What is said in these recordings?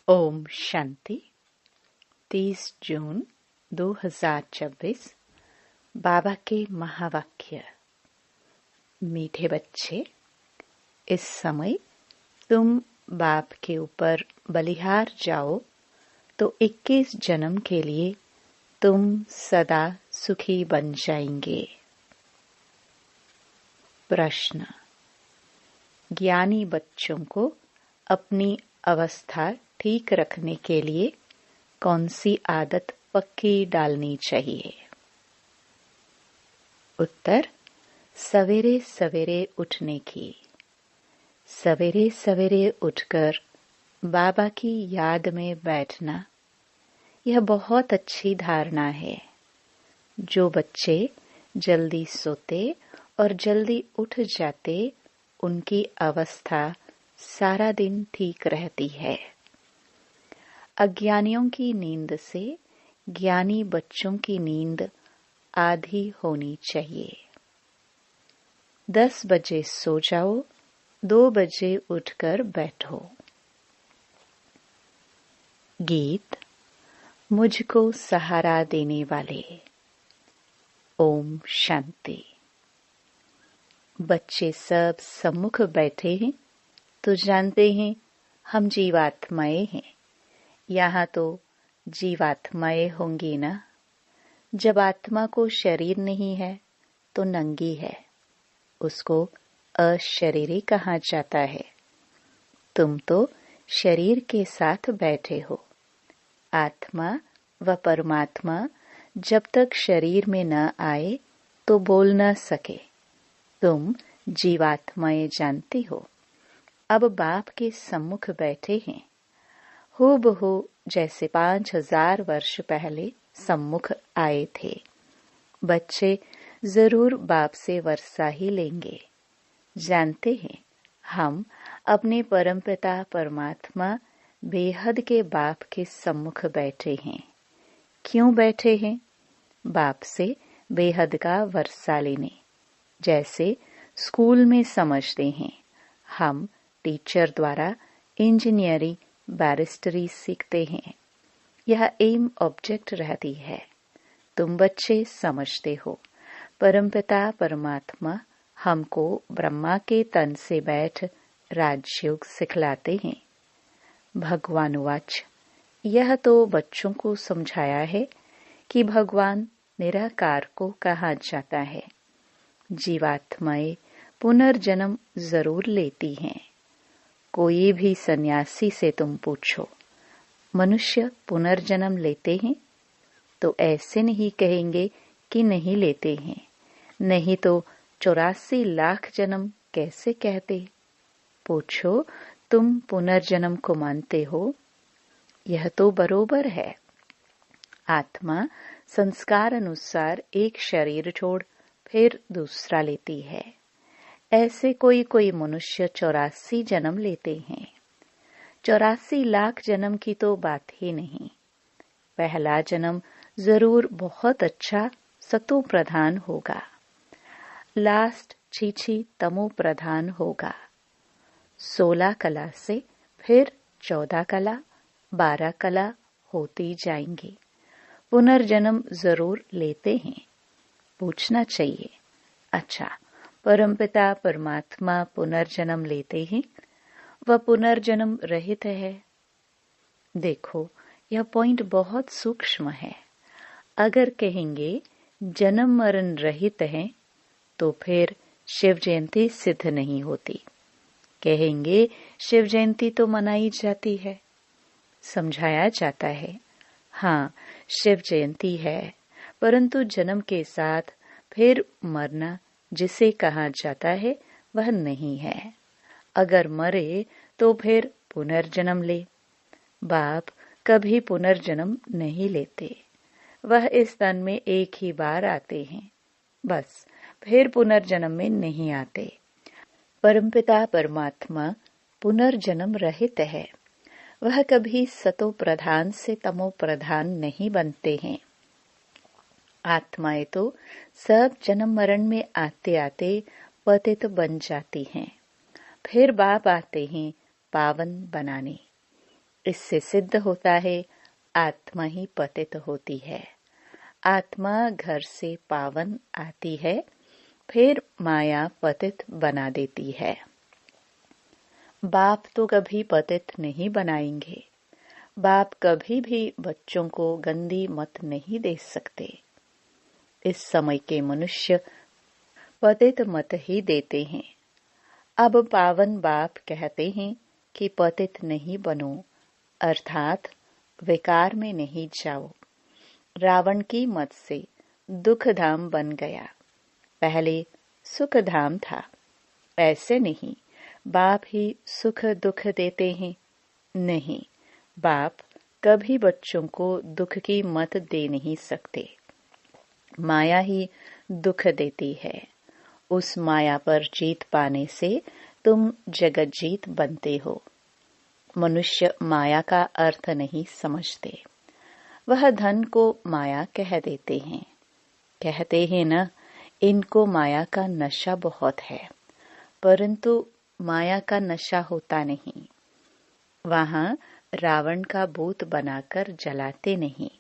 ओम शांति। 30 जून 2024। बाबा के महावाक्य। मीठे बच्चे, इस समय तुम बाप के ऊपर बलिहार जाओ तो 21 जन्म के लिए तुम सदा सुखी बन जाएंगे। प्रश्न। ज्ञानी बच्चों को अपनी अवस्था ठीक रखने के लिए कौन सी आदत पक्की डालनी चाहिए? उत्तर। सवेरे सवेरे उठने की। सवेरे सवेरे उठकर बाबा की याद में बैठना, यह बहुत अच्छी धारणा है। जो बच्चे जल्दी सोते और जल्दी उठ जाते, उनकी अवस्था सारा दिन ठीक रहती है। अज्ञानियों की नींद से ज्ञानी बच्चों की नींद आधी होनी चाहिए। 10 बजे सो जाओ, 2 बजे उठकर बैठो। गीत। मुझको सहारा देने वाले। ओम शांति। बच्चे सब सम्मुख बैठे हैं तो जानते हैं हम जीवात्माएं हैं। यहाँ तो जीवात्माएं होंगी ना। जब आत्मा को शरीर नहीं है तो नंगी है, उसको अशरीरी कहा जाता है। तुम तो शरीर के साथ बैठे हो। आत्मा व परमात्मा जब तक शरीर में न आए तो बोल न सके। तुम जीवात्माएं जानती हो। अब बाप के सम्मुख बैठे हैं, हूबहू जैसे 5000 वर्ष पहले सम्मुख आए थे। बच्चे जरूर बाप से वर्षा ही लेंगे। जानते हैं हम अपने परमपिता परमात्मा बेहद के बाप के सम्मुख बैठे हैं। क्यों बैठे हैं? बाप से बेहद का वर्षा लेने। जैसे स्कूल में समझते हैं, हम टीचर द्वारा इंजीनियरिंग बैरिस्टरी सीखते हैं। यह एम ऑब्जेक्ट रहती है। तुम बच्चे समझते हो, परमपिता परमात्मा हमको ब्रह्मा के तन से बैठ राजयोग सिखलाते हैं। भगवान वाच। यह तो बच्चों को समझाया है कि भगवान निराकार को कहा जाता है। जीवात्माएं पुनर्जन्म जरूर लेती हैं। कोई भी सन्यासी से तुम पूछो, मनुष्य पुनर्जन्म लेते हैं? तो ऐसे नहीं कहेंगे कि नहीं लेते हैं। नहीं तो 84 लाख जन्म कैसे कहते? पूछो, तुम पुनर्जन्म को मानते हो? यह तो बरोबर है। आत्मा संस्कार अनुसार एक शरीर छोड़ फिर दूसरा लेती है। ऐसे कोई मनुष्य 84 जन्म लेते हैं। 84 लाख जन्म की तो बात ही नहीं। पहला जन्म जरूर बहुत अच्छा सतो प्रधान होगा। लास्ट छीछी तमो प्रधान होगा। 16 कला से फिर 14 कला, 12 कला होती जाएंगी। पुनर्जन्म जरूर लेते हैं। पूछना चाहिए, अच्छा परमपिता परमात्मा पुनर्जन्म लेते हैं, वह पुनर्जन्म रहित है? देखो, यह पॉइंट बहुत सूक्ष्म है। अगर कहेंगे जन्म मरण रहित है तो फिर शिव जयंती सिद्ध नहीं होती। कहेंगे शिव जयंती तो मनाई जाती है। समझाया जाता है, हाँ शिव जयंती है, परंतु जन्म के साथ फिर मरना जिसे कहा जाता है वह नहीं है। अगर मरे तो फिर पुनर्जन्म ले। बाप कभी पुनर्जन्म नहीं लेते। वह इस तन में एक ही बार आते हैं, बस फिर पुनर्जन्म में नहीं आते। परमपिता परमात्मा पुनर्जन्म रहित है। वह कभी सतो प्रधान से तमो प्रधान नहीं बनते हैं। आत्माएं तो सब जन्म मरण में आते आते पतित बन जाती हैं। फिर बाप आते हैं पावन बनाने। इससे सिद्ध होता है आत्मा ही पतित होती है। आत्मा घर से पावन आती है, फिर माया पतित बना देती है। बाप तो कभी पतित नहीं बनाएंगे। बाप कभी भी बच्चों को गंदी मत नहीं दे सकते। इस समय के मनुष्य पतित मत ही देते हैं। अब पावन बाप कहते हैं कि पतित नहीं बनो, अर्थात विकार में नहीं जाओ। रावण की मत से दुख धाम बन गया, पहले सुख धाम था। ऐसे नहीं बाप ही सुख दुख देते हैं। नहीं, बाप कभी बच्चों को दुख की मत दे नहीं सकते। माया ही दुख देती है। उस माया पर जीत पाने से तुम जगत जीत बनते हो। मनुष्य माया का अर्थ नहीं समझते। वह धन को माया कह देते हैं। कहते हैं ना, इनको माया का नशा बहुत है, परंतु माया का नशा होता नहीं। वहां रावण का भूत बनाकर जलाते नहीं।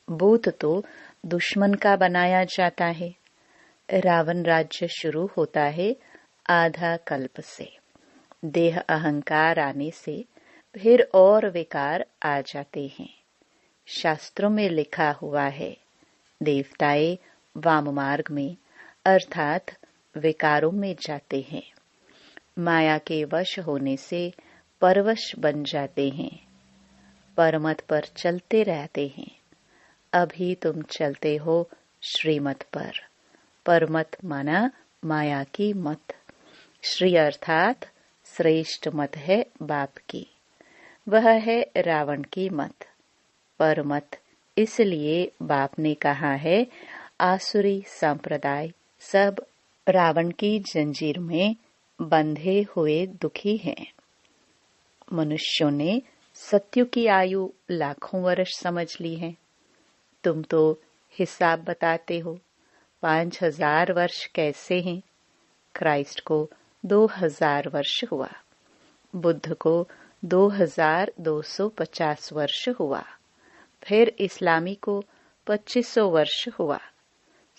भूत तो दुश्मन का बनाया जाता है। रावण राज्य शुरू होता है आधा कल्प से। देह अहंकार आने से फिर और विकार आ जाते हैं। शास्त्रों में लिखा हुआ है, देवताएं वाम मार्ग में अर्थात विकारों में जाते हैं। माया के वश होने से परवश बन जाते हैं। परमत पर चलते रहते हैं। अभी तुम चलते हो श्रीमत पर। परमत माना माया की मत। श्री अर्थात श्रेष्ठ मत है बाप की। वह है रावण की मत। परमत इसलिए बाप ने कहा है, आसुरी संप्रदाय सब रावण की जंजीर में बंधे हुए दुखी हैं। मनुष्यों ने सत्युग की आयु लाखों वर्ष समझ ली है। तुम तो हिसाब बताते हो 5000 वर्ष कैसे हैं। क्राइस्ट को 2000 वर्ष हुआ, बुद्ध को 2250 वर्ष हुआ, फिर इस्लामी को 2500 वर्ष हुआ।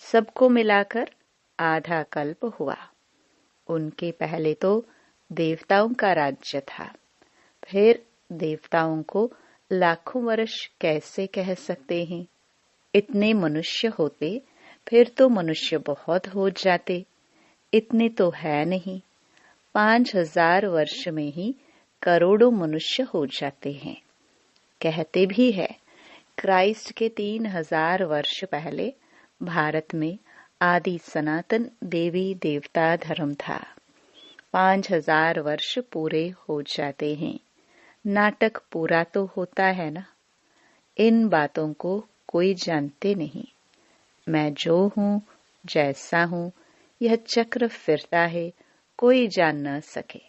सबको मिलाकर आधा कल्प हुआ। उनके पहले तो देवताओं का राज्य था, फिर देवताओं को लाखों वर्ष कैसे कह सकते हैं। इतने मनुष्य होते फिर तो मनुष्य बहुत हो जाते। इतने तो है नहीं। 5000 वर्ष में ही करोड़ों मनुष्य हो जाते हैं। कहते भी है, क्राइस्ट के 3000 वर्ष पहले भारत में आदि सनातन देवी देवता धर्म था। 5000 वर्ष पूरे हो जाते हैं। नाटक पूरा तो होता है ना। इन बातों को कोई जानते नहीं। मैं जो हूँ, जैसा हूँ, यह चक्र फिरता है, कोई जान न सके।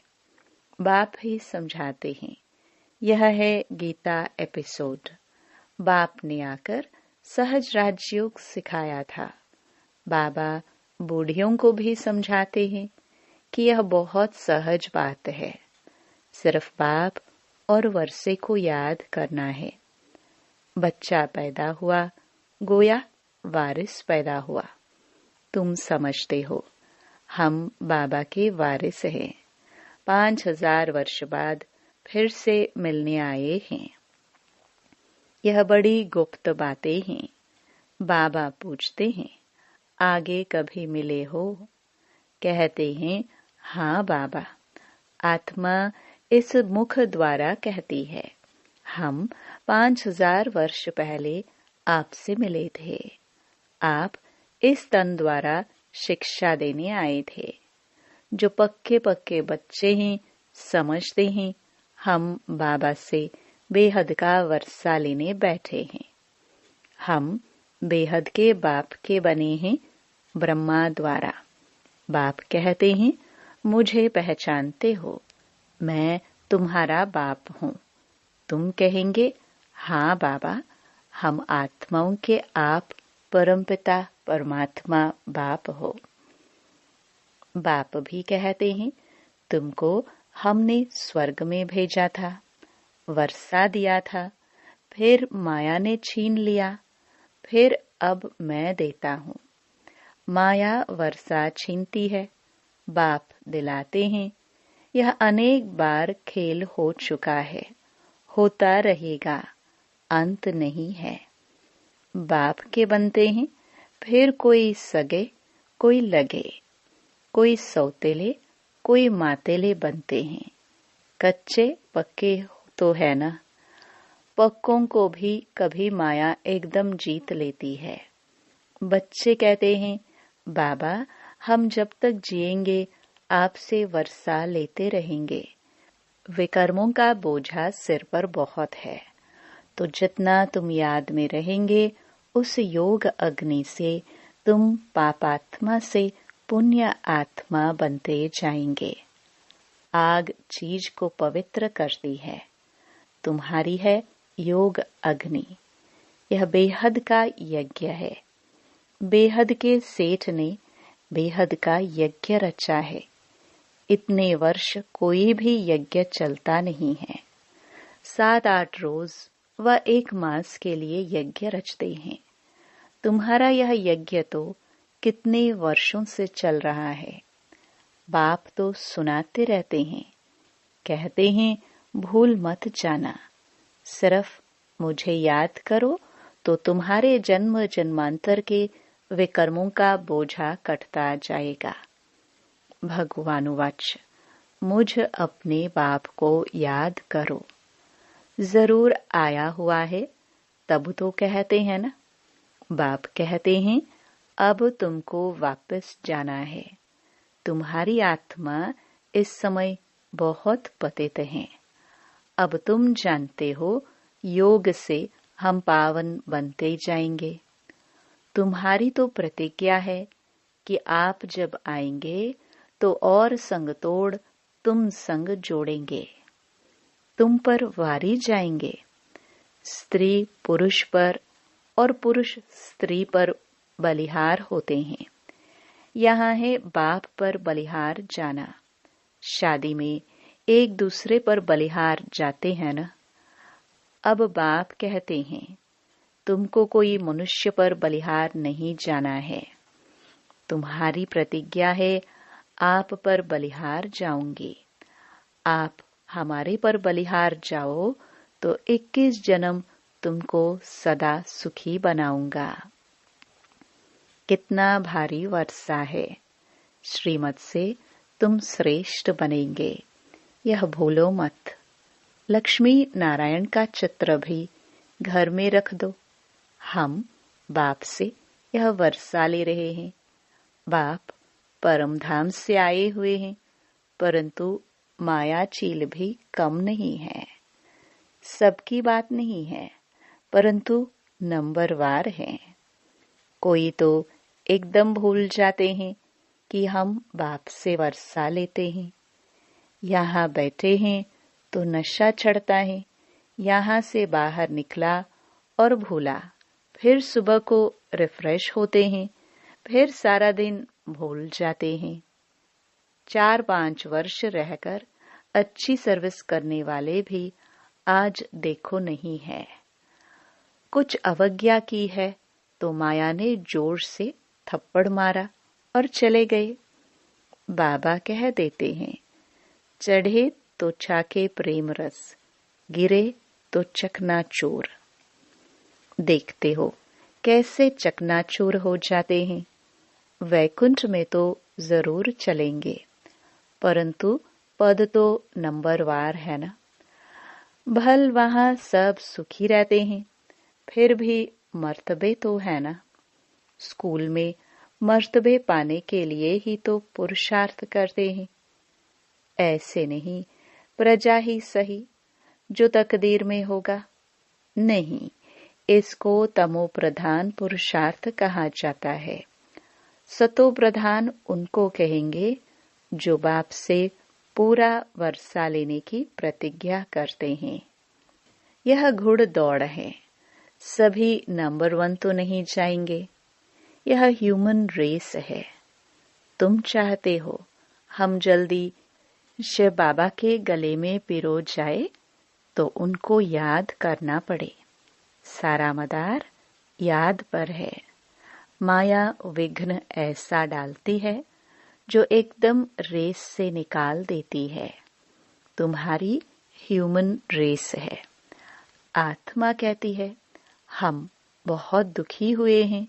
बाप ही समझाते हैं। यह है गीता एपिसोड। बाप ने आकर सहज राजयोग सिखाया था। बाबा बूढ़ियों को भी समझाते हैं कि यह बहुत सहज बात है। सिर्फ बाप और वर्षे को याद करना है। बच्चा पैदा हुआ, गोया वारिस पैदा हुआ। तुम समझते हो, हम बाबा के वारिस हैं। 5000 वर्ष बाद फिर से मिलने आए हैं। यह बड़ी गुप्त बातें हैं। बाबा पूछते हैं, आगे कभी मिले हो? कहते हैं, हाँ बाबा। आत्मा इस मुख द्वारा कहती है, हम 5000 वर्ष पहले आपसे मिले थे। आप इस तन द्वारा शिक्षा देने आए थे। जो पक्के पक्के बच्चे हैं, समझते हैं, हम बाबा से बेहद का वर्षा लेने बैठे हैं। हम बेहद के बाप के बने हैं ब्रह्मा द्वारा। बाप कहते हैं, मुझे पहचानते हो, मैं तुम्हारा बाप हूँ। तुम कहेंगे, हाँ बाबा, हम आत्माओं के आप परमपिता परमात्मा बाप हो। बाप भी कहते हैं, तुमको हमने स्वर्ग में भेजा था। वर्षा दिया था, फिर माया ने छीन लिया, फिर अब मैं देता हूँ। माया वर्षा छीनती है, बाप दिलाते हैं। यह अनेक बार खेल हो चुका है, होता रहेगा, अंत नहीं है। बाप के बनते हैं, फिर कोई सगे, कोई लगे, कोई सौतेले, कोई मातेले बनते हैं। कच्चे पक्के तो है ना। पक्कों को भी कभी माया एकदम जीत लेती है। बच्चे कहते हैं, बाबा हम जब तक जिएंगे आपसे वर्षा लेते रहेंगे। विकर्मों का बोझा सिर पर बहुत है, तो जितना तुम याद में रहेंगे उस योग अग्नि से तुम पापात्मा से पुण्य आत्मा बनते जाएंगे। आग चीज को पवित्र करती है। तुम्हारी है योग अग्नि। यह बेहद का यज्ञ है। बेहद के सेठ ने बेहद का यज्ञ रचा है। इतने वर्ष कोई भी यज्ञ चलता नहीं है। 7-8 रोज व 1 मास के लिए यज्ञ रचते हैं। तुम्हारा यह यज्ञ तो कितने वर्षों से चल रहा है। बाप तो सुनाते रहते हैं, कहते हैं भूल मत जाना, सिर्फ मुझे याद करो तो तुम्हारे जन्म जन्मांतर के विकर्मों का बोझा कटता जाएगा। भगवानुवाच, मुझ अपने बाप को याद करो। जरूर आया हुआ है, तब तो कहते हैं ना। बाप कहते हैं अब तुमको वापस जाना है। तुम्हारी आत्मा इस समय बहुत पतित है। अब तुम जानते हो योग से हम पावन बनते जाएंगे। तुम्हारी तो प्रतिज्ञा है कि आप जब आएंगे तो और संग तोड़ तुम संग जोड़ेंगे। तुम पर वारी जाएंगे। स्त्री पुरुष पर और पुरुष स्त्री पर बलिहार होते हैं। यहाँ है बाप पर बलिहार जाना। शादी में एक दूसरे पर बलिहार जाते हैं ना। अब बाप कहते हैं तुमको कोई मनुष्य पर बलिहार नहीं जाना है। तुम्हारी प्रतिज्ञा है आप पर बलिहार जाऊंगी। आप हमारे पर बलिहार जाओ तो 21 जन्म तुमको सदा सुखी बनाऊंगा। कितना भारी वर्षा है। श्रीमत से तुम श्रेष्ठ बनेंगे, यह भूलो मत। लक्ष्मी नारायण का चित्र भी घर में रख दो। हम बाप से यह वर्षा ले रहे हैं। बाप परम धाम से आए हुए हैं, परंतु माया चील भी कम नहीं है। सबकी बात नहीं है, परंतु नंबरवार है। कोई तो एकदम भूल जाते हैं कि हम बाप से वर्षा लेते हैं। यहाँ बैठे हैं तो नशा चढ़ता है। यहाँ से बाहर निकला और भूला, फिर सुबह को रिफ्रेश होते हैं, फिर सारा दिन भूल जाते हैं। 4-5 वर्ष रहकर अच्छी सर्विस करने वाले भी आज देखो नहीं है। कुछ अवज्ञा की है तो माया ने जोर से थप्पड़ मारा और चले गए। बाबा कह देते हैं चढ़े तो छाके प्रेम रस, गिरे तो चकनाचूर। देखते हो कैसे चकनाचूर हो जाते हैं। वैकुंठ में तो जरूर चलेंगे, परंतु पद तो नंबरवार है ना। भल वहां सब सुखी रहते हैं, फिर भी मर्तबे तो है ना। स्कूल में मर्तबे पाने के लिए ही तो पुरुषार्थ करते हैं। ऐसे नहीं प्रजा ही सही, जो तकदीर में होगा। नहीं, इसको तमो प्रधान पुरुषार्थ कहा जाता है। सतो प्रधान उनको कहेंगे जो बाप से पूरा वर्षा लेने की प्रतिज्ञा करते हैं। यह घुड़ दौड़ है। सभी नंबर 1 तो नहीं जाएंगे। यह ह्यूमन रेस है। तुम चाहते हो हम जल्दी शिव बाबा के गले में पिरो जाए, तो उनको याद करना पड़े। सारा मदार याद पर है। माया विघ्न ऐसा डालती है जो एकदम रेस से निकाल देती है। तुम्हारी ह्यूमन रेस है। आत्मा कहती है हम बहुत दुखी हुए हैं,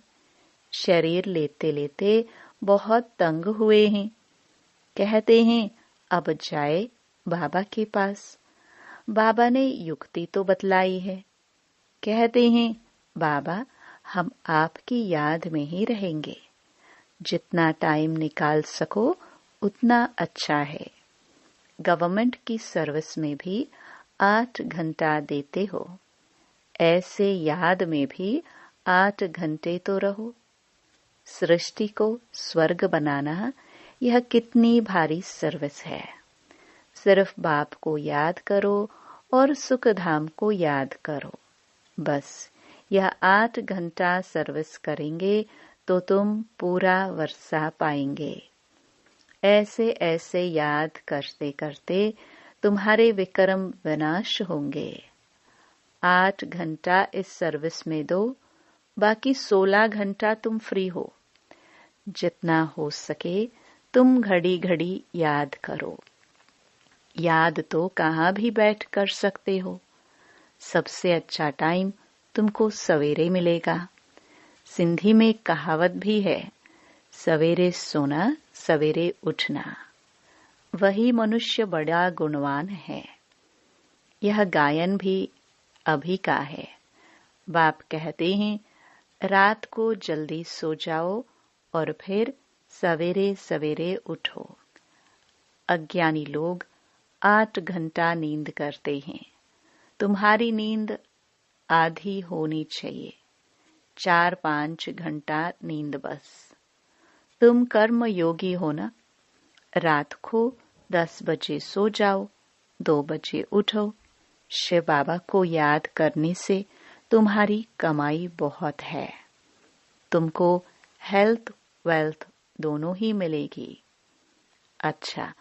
शरीर लेते लेते बहुत तंग हुए हैं। कहते हैं अब जाए बाबा के पास। बाबा ने युक्ति तो बतलाई है। कहते हैं बाबा हम आपकी याद में ही रहेंगे। जितना टाइम निकाल सको उतना अच्छा है। गवर्नमेंट की सर्विस में भी 8 घंटा देते हो, ऐसे याद में भी 8 घंटे तो रहो। सृष्टि को स्वर्ग बनाना यह कितनी भारी सर्विस है। सिर्फ बाप को याद करो और सुखधाम को याद करो। बस यह 8 घंटा सर्विस करेंगे तो तुम पूरा वर्षा पाएंगे। ऐसे ऐसे याद करते करते तुम्हारे विक्रम विनाश होंगे। 8 घंटा इस सर्विस में दो, बाकी 16 घंटा तुम फ्री हो। जितना हो सके तुम घड़ी घड़ी याद करो। याद तो कहाँ भी बैठ कर सकते हो। सबसे अच्छा टाइम तुमको सवेरे मिलेगा। सिंधी में कहावत भी है, सवेरे सोना सवेरे उठना। वही मनुष्य बड़ा गुणवान है। यह गायन भी अभी का है। बाप कहते हैं रात को जल्दी सो जाओ और फिर सवेरे सवेरे उठो। अज्ञानी लोग 8 घंटा नींद करते हैं। तुम्हारी नींद आधी होनी चाहिए, 4-5 घंटा नींद बस। तुम कर्म योगी हो ना। रात को 10 बजे सो जाओ, 2 बजे उठो। शिव बाबा को याद करने से तुम्हारी कमाई बहुत है। तुमको हेल्थ वेल्थ दोनों ही मिलेगी। अच्छा,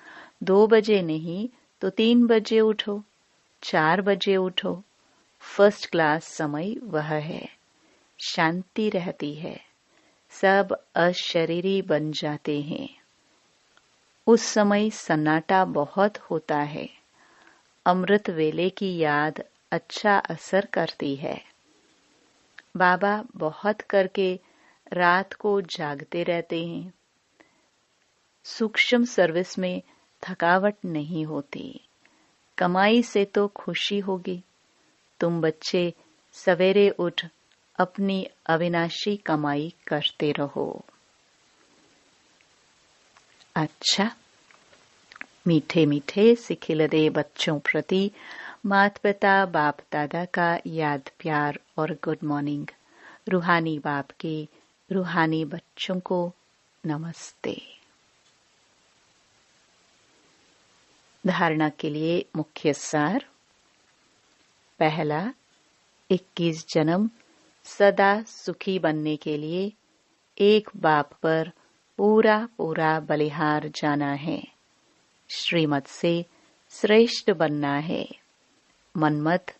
2 बजे नहीं तो 3 बजे उठो, 4 बजे उठो। फर्स्ट क्लास समय वह है। शांति रहती है। सब अशरीरी बन जाते हैं। उस समय सन्नाटा बहुत होता है। अमृत वेले की याद अच्छा असर करती है। बाबा बहुत करके रात को जागते रहते हैं। सूक्ष्म सर्विस में थकावट नहीं होती। कमाई से तो खुशी होगी। तुम बच्चे सवेरे उठ अपनी अविनाशी कमाई करते रहो। अच्छा, मीठे मीठे सिखिलदे बच्चों प्रति माता पिता बाप दादा का याद प्यार और गुड मॉर्निंग। रूहानी बाप के रूहानी बच्चों को नमस्ते। धारणा के लिए मुख्य सार। पहला, 21 जन्म सदा सुखी बनने के लिए एक बाप पर पूरा पूरा बलिहार जाना है। श्रीमत से श्रेष्ठ बनना है। मनमत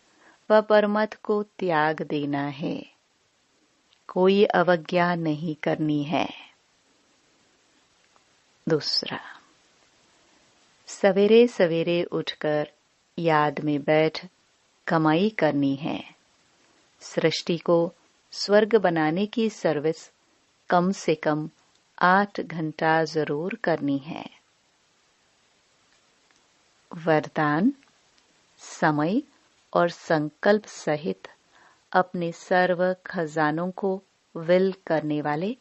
व परमत को त्याग देना है। कोई अवज्ञा नहीं करनी है। दूसरा, सवेरे सवेरे उठकर याद में बैठ कमाई करनी है। सृष्टि को स्वर्ग बनाने की सर्विस कम से कम 8 घंटा जरूर करनी है। वरदान, समय और संकल्प सहित अपने सर्व खजानों को विल करने वाले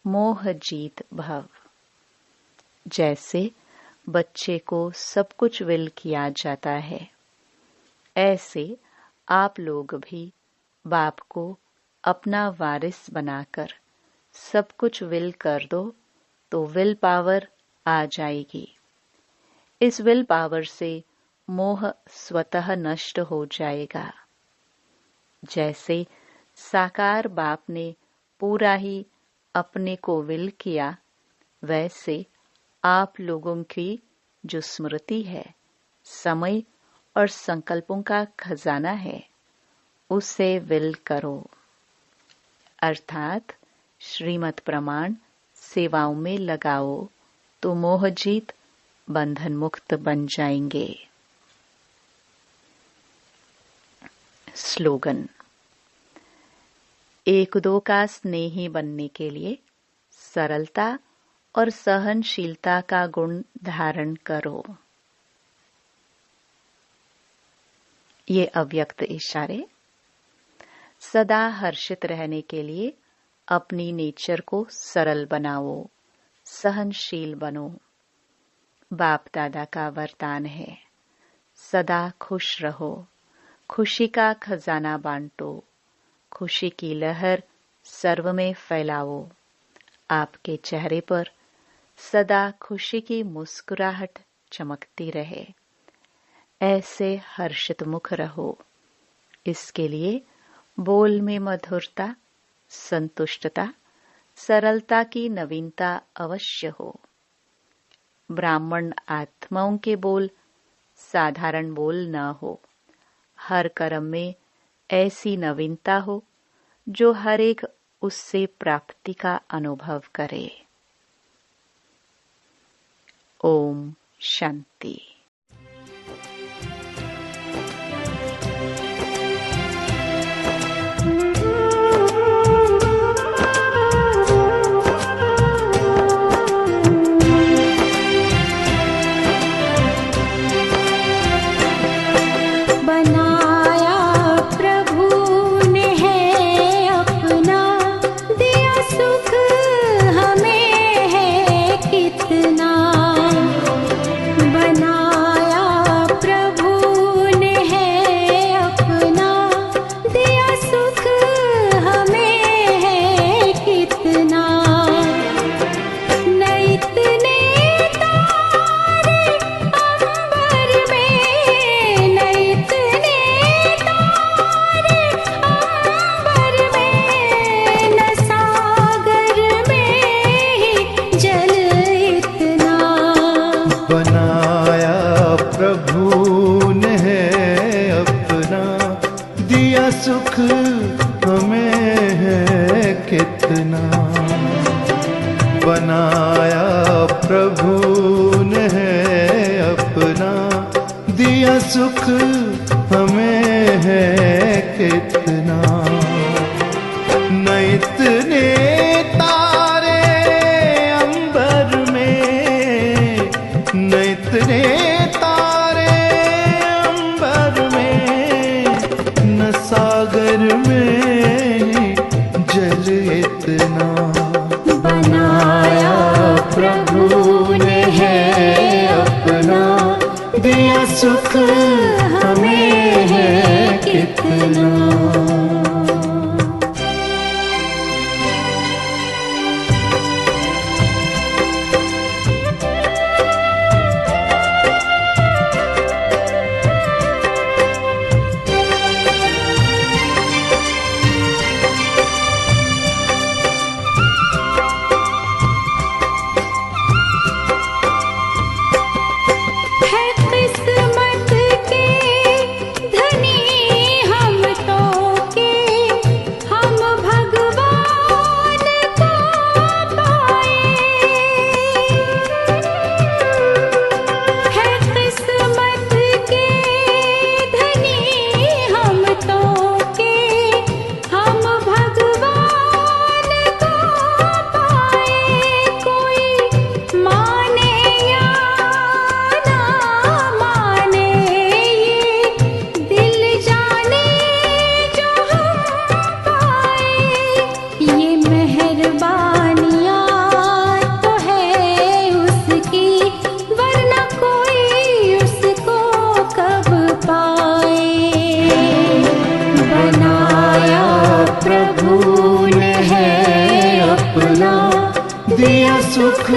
मोह जीत भव। जैसे बच्चे को सब कुछ विल किया जाता है, ऐसे आप लोग भी बाप को अपना वारिस बनाकर सब कुछ विल कर दो तो विल पावर आ जाएगी। इस विल पावर से मोह स्वतः नष्ट हो जाएगा। जैसे साकार बाप ने पूरा ही अपने को विल किया, वैसे आप लोगों की जो स्मृति है, समय और संकल्पों का खजाना है, उसे विल करो। अर्थात श्रीमत प्रमाण सेवाओं में लगाओ तो मोहजीत बंधन मुक्त बन जाएंगे। स्लोगन। एक दो का स्नेही बनने के लिए सरलता और सहनशीलता का गुण धारण करो। ये अव्यक्त इशारे। सदा हर्षित रहने के लिए अपनी नेचर को सरल बनाओ, सहनशील बनो। बाप दादा का वरदान है, सदा खुश रहो, खुशी का खजाना बांटो, खुशी की लहर सर्व में फैलाओ। आपके चेहरे पर सदा खुशी की मुस्कुराहट चमकती रहे। ऐसे हर्षित मुख रहो। इसके लिए बोल में मधुरता, संतुष्टता, सरलता की नवीनता अवश्य हो। ब्राह्मण आत्माओं के बोल साधारण बोल न हो। हर कर्म में ऐसी नवीनता हो जो हर एक उससे प्राप्ति का अनुभव करे। ओम शांति। सुख हमें है कितना, बनाया प्रभु ने है अपना, दिया सुख हमें है कितना। न इतने तारे अंबर में, न इतने सागर में जल इतना, बनाया प्रभु ने है अपना, दिया सुख हमें है कितना। दिया सुख